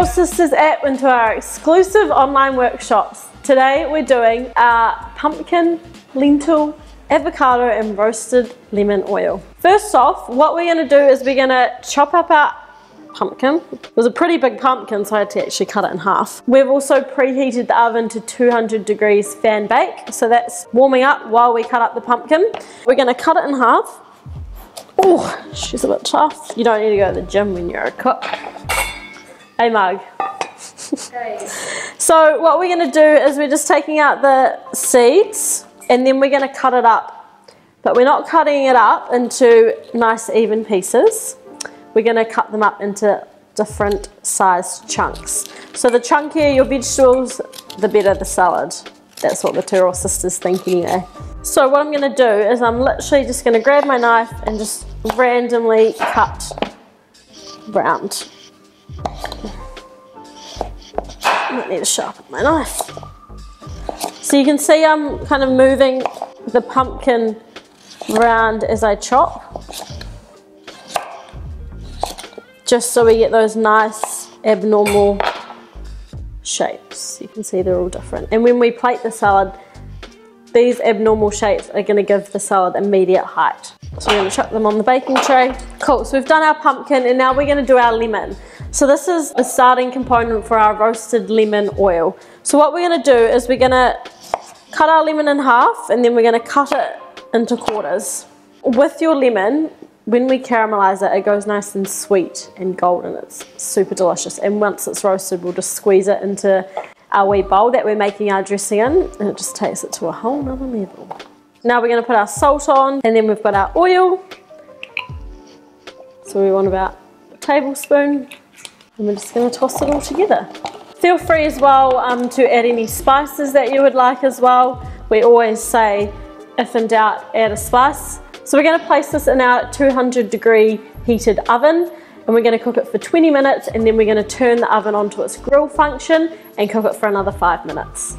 Material Sisters app into our exclusive online workshops. Today we're doing our pumpkin, lentil, avocado and roasted lemon oil. First off, what we're going to do is we're going to chop up our pumpkin. It was a pretty big pumpkin, so I had to actually cut it in half. We've also preheated the oven to 200 degrees fan bake, so that's warming up while we cut up the pumpkin. We're going to cut it in half. Oh, she's a bit tough. You don't need to go to the gym when you're a cook. Hey mug. Hey. So what we're going to do is we're just taking out the seeds and then we're going to cut it up. But we're not cutting it up into nice even pieces. We're going to cut them up into different sized chunks. So the chunkier your vegetables, the better the salad. That's what the Material Sisters think anyway. So what I'm going to do is I'm literally just going to grab my knife and just randomly cut round. I might need to sharpen my knife. So you can see I'm kind of moving the pumpkin around as I chop, just so we get those nice abnormal shapes. You can see they're all different. And when we plate the salad, these abnormal shapes are going to give the salad immediate height. So we're going to chuck them on the baking tray. Cool, so we've done our pumpkin and now we're going to do our lemon. So this is the starting component for our roasted lemon oil. So what we're going to do is we're going to cut our lemon in half and then we're going to cut it into quarters. With your lemon, when we caramelize it, it goes nice and sweet and golden. It's super delicious. And once it's roasted, we'll just squeeze it into our wee bowl that we're making our dressing in, and it just takes it to a whole nother level. Now we're going to put our salt on, and then we've got our oil. So we want about a tablespoon, and we're just going to toss it all together. Feel free as well to add any spices that you would like as well. We always say, if in doubt, add a spice. So we're going to place this in our 200 degree heated oven, and we're going to cook it for 20 minutes, and then we're going to turn the oven onto its grill function and cook it for another 5 minutes.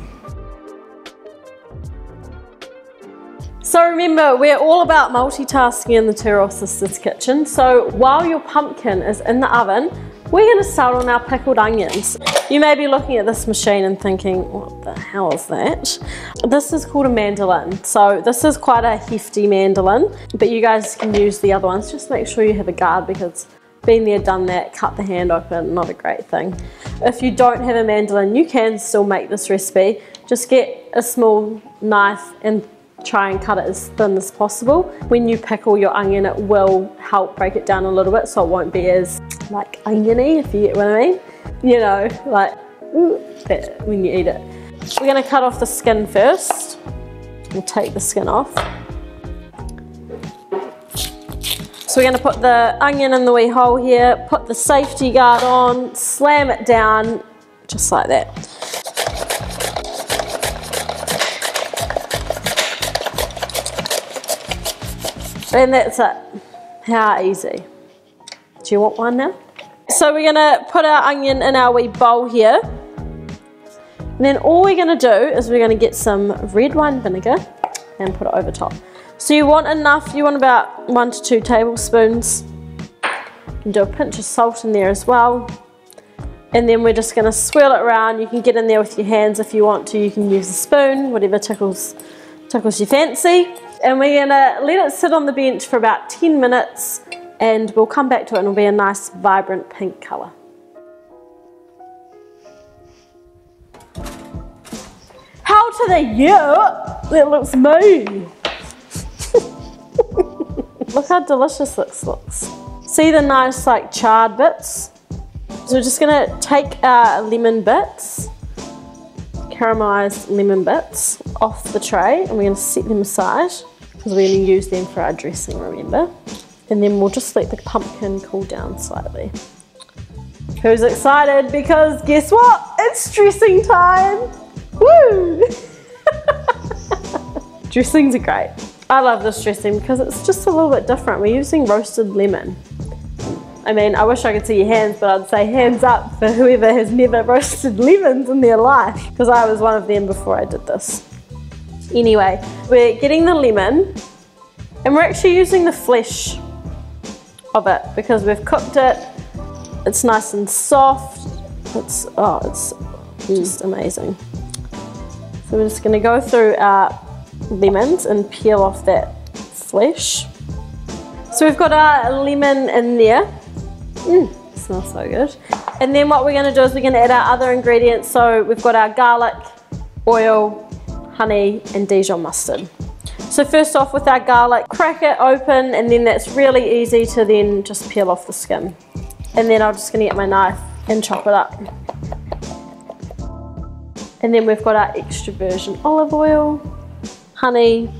So remember, we're all about multitasking in the Material Sisters kitchen. So while your pumpkin is in the oven, we're going to start on our pickled onions. You may be looking at this machine and thinking, what the hell is that? This is called a mandolin. So this is quite a hefty mandolin, but you guys can use the other ones. Just make sure you have a guard, because been there, done that, cut the hand open, not a great thing. If you don't have a mandolin, you can still make this recipe. Just get a small knife and try and cut it as thin as possible. When you pickle your onion, it will help break it down a little bit so it won't be as like oniony, if you get what I mean. You know, like when you eat it. We're going to cut off the skin first. We'll take the skin off. So we're going to put the onion in the wee hole here, put the safety guard on, slam it down, just like that. And that's it. How easy. Do you want one now? So we're going to put our onion in our wee bowl here. And then all we're going to do is we're going to get some red wine vinegar and put it over top. So you want enough, you want about 1 to 2 tablespoons. You can do a pinch of salt in there as well. And then we're just going to swirl it around. You can get in there with your hands if you want to. You can use a spoon, whatever tickles your fancy. And we're going to let it sit on the bench for about 10 minutes and we'll come back to it and it'll be a nice vibrant pink colour. How to the yeah, that looks mean. Look how delicious this looks. See the nice like charred bits? So we're just going to take our lemon bits, caramelised lemon bits, off the tray, and we're going to set them aside because we're going to use them for our dressing, remember? And then we'll just let the pumpkin cool down slightly. Who's excited? Because guess what? It's dressing time! Woo! Dressings are great. I love this dressing because it's just a little bit different. We're using roasted lemon. I mean, I wish I could see your hands, but I'd say hands up for whoever has never roasted lemons in their life, because I was one of them before I did this. Anyway, we're getting the lemon and we're actually using the flesh of it because we've cooked it. It's nice and soft. It's just amazing. So we're just going to go through our lemons and peel off that flesh. So we've got our lemon in there. Smells so good. And then what we're going to do is we're going to add our other ingredients. So we've got our garlic, oil, honey and Dijon mustard. So first off with our garlic, crack it open, and then that's really easy to then just peel off the skin. And then I'm just going to get my knife and chop it up. And then we've got our extra virgin olive oil, honey,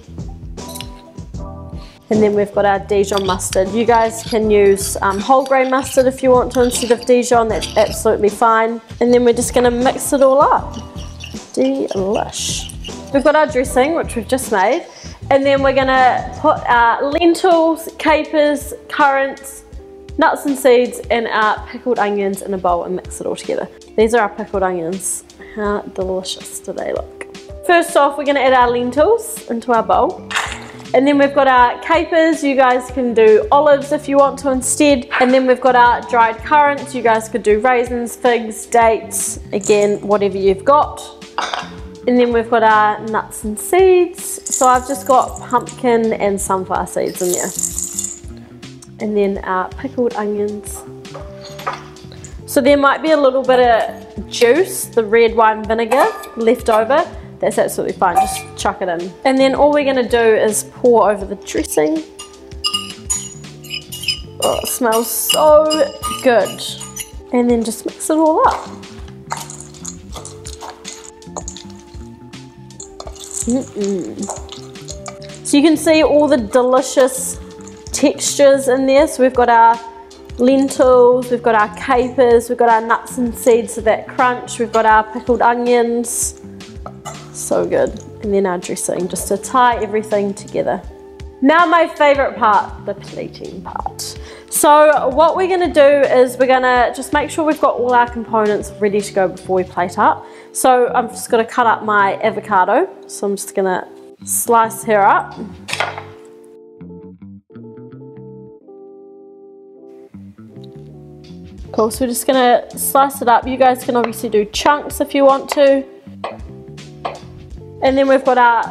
and then we've got our Dijon mustard. You guys can use whole grain mustard if you want to instead of Dijon, that's absolutely fine. And then we're just going to mix it all up. Delish. We've got our dressing, which we've just made, and then we're going to put our lentils, capers, currants, nuts and seeds, and our pickled onions in a bowl and mix it all together. These are our pickled onions. How delicious do they look? First off, we're going to add our lentils into our bowl. And then we've got our capers. You guys can do olives if you want to instead. And then we've got our dried currants. You guys could do raisins, figs, dates, again, whatever you've got. And then we've got our nuts and seeds. So I've just got pumpkin and sunflower seeds in there. And then our pickled onions. So there might be a little bit of juice, the red wine vinegar, left over. That's absolutely fine, just chuck it in. And then all we're gonna do is pour over the dressing. Oh, it smells so good. And then just mix it all up. So you can see all the delicious textures in there. So we've got our lentils, we've got our capers, we've got our nuts and seeds of that crunch, we've got our pickled onions. So good. And then our dressing, just to tie everything together. Now my favorite part, the plating part. So what we're gonna do is we're gonna just make sure we've got all our components ready to go before we plate up. So I'm just gonna cut up my avocado. So I'm just gonna slice her up. Cool, so we're just gonna slice it up. You guys can obviously do chunks if you want to. And then we've got our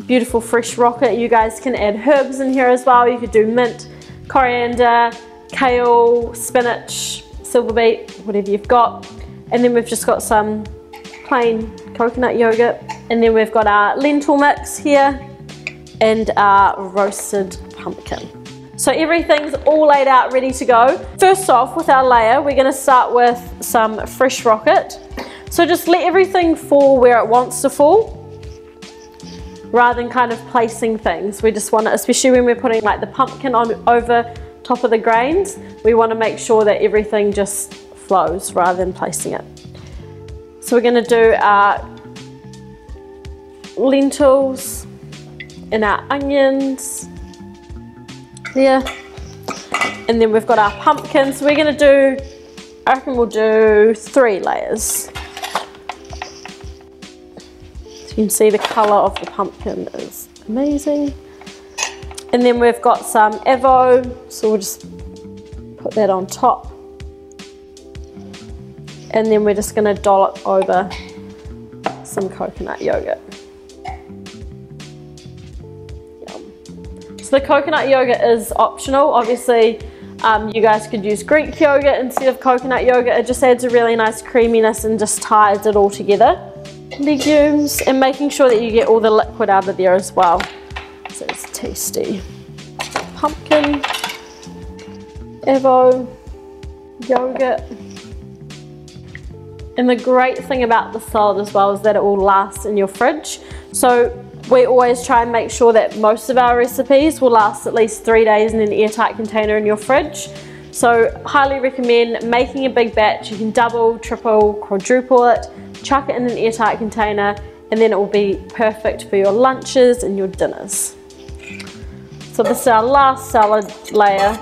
beautiful fresh rocket. You guys can add herbs in here as well. You could do mint, coriander, kale, spinach, silver beet, whatever you've got. And then we've just got some plain coconut yogurt. And then we've got our lentil mix here and our roasted pumpkin. So everything's all laid out, ready to go. First off, with our layer, we're gonna start with some fresh rocket. So just let everything fall where it wants to fall, rather than kind of placing things. We just want to, especially when we're putting like the pumpkin on over top of the grains, we want to make sure that everything just flows rather than placing it. So we're going to do our lentils and our onions there, and then we've got our pumpkin. So we're going to do, I reckon we'll do 3 layers. You can see the colour of the pumpkin is amazing. And then we've got some avo, so we'll just put that on top. And then we're just going to dollop over some coconut yogurt. Yum. So the coconut yogurt is optional. Obviously, you guys could use Greek yogurt instead of coconut yogurt. It just adds a really nice creaminess and just ties it all together. Legumes, and making sure that you get all the liquid out of there as well, so it's tasty. Pumpkin, avo, yogurt. And the great thing about the salad as well is that it will last in your fridge. So we always try and make sure that most of our recipes will last at least 3 days in an airtight container in your fridge. So highly recommend making a big batch. You can double, triple, quadruple it, chuck it in an airtight container, and then it will be perfect for your lunches and your dinners. So this is our last salad layer.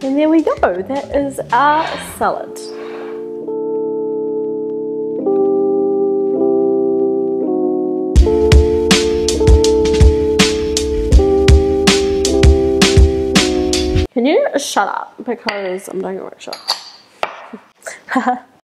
And there we go, that is our salad. Can you shut up, because I'm doing a workshop.